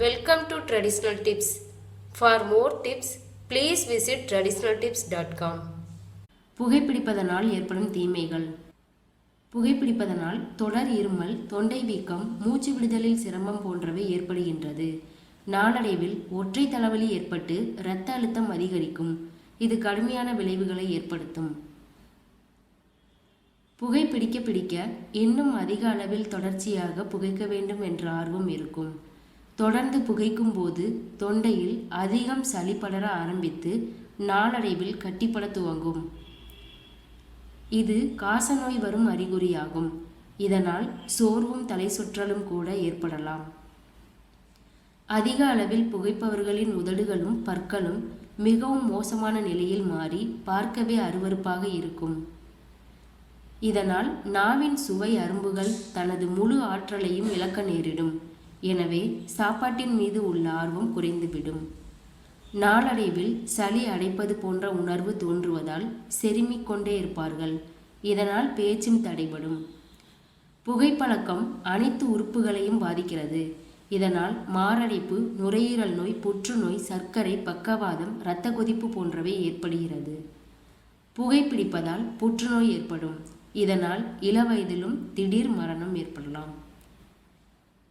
Welcome to Traditional Tips. For more tips, please visit traditionaltips.com. புகைப்பிடிப்பதனால் ஏற்படும் தீமைகள். புகைப்பிடிப்பதனால் தொடர் இருமல், தொண்டை வீக்கம், மூச்சு விடுதலில் சிரமம் போன்றவை ஏற்படுகின்றது. நாளடைவில் ஒற்றை தலைவலி ஏற்பட்டு இரத்த அழுத்தம் அதிகரிக்கும். இது கடுமையான விளைவுகளை ஏற்படுத்தும். புகைப்பிடிக்க பிடிக்க இன்னும் அதிக அளவில் தொடர்ச்சியாக புகைக்க வேண்டும் என்ற ஆர்வம் இருக்கும். தொடர்ந்து புகைக்கும் போது தொண்டையில் அதிகம் சளி படர ஆரம்பித்து நாளடைவில் கட்டிப்பட துவங்கும். இது காசநோய் வரும் அறிகுறியாகும். இதனால் சோர்வும் தலை சுற்றலும் கூட ஏற்படலாம். அதிக அளவில் புகைப்பவர்களின் உதடுகளும் பற்களும் மிகவும் மோசமான நிலையில் மாறி பார்க்கவே அருவருப்பாக இருக்கும். இதனால் நாவின் சுவை அரும்புகள் தனது முழு ஆற்றலையும் இழக்க நேரிடும். எனவே சாப்பாட்டின் மீது உள்ள ஆர்வம் குறைந்துவிடும். நாளடைவில் சளி அடைப்பது போன்ற உணர்வு தோன்றுவதால் செருமிக் கொண்டே இருப்பார்கள். இதனால் பேச்சும் தடைபடும். புகைப்பழக்கம் அனைத்து உறுப்புகளையும் பாதிக்கிறது. இதனால் மாரடைப்பு, நுரையீரல் நோய், புற்றுநோய், சர்க்கரை, பக்கவாதம், இரத்த கொதிப்பு போன்றவை ஏற்படுகிறது. புகைப்பிடிப்பதால் புற்றுநோய் ஏற்படும். இதனால் இளவயதிலும் திடீர் மரணம் ஏற்படலாம்.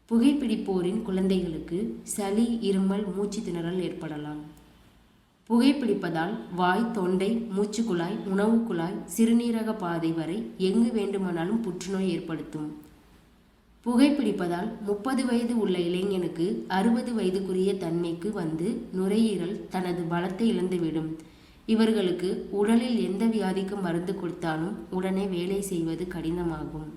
புகைப்பிடிப்போரின் குழந்தைகளுக்கு சளி, இருமல், மூச்சு திணறல் ஏற்படலாம். புகைப்பிடிப்பதால் வாய், தொண்டை, மூச்சுக்குழாய், உணவு குழாய், சிறுநீரக பாதை வரை எங்கு வேண்டுமானாலும் புற்றுநோய் ஏற்படுத்தும். புகைப்பிடிப்பதால் 30 வயது உள்ள இளைஞனுக்கு 60 வயதுக்குரிய தன்மைக்கு வந்து நுரையீரல் தனது பலத்தை இழந்துவிடும். இவர்களுக்கு உடலில் எந்த வியாதிக்கு மருந்து கொடுத்தாலும் உடனே வேலை செய்வது கடினமாகும்.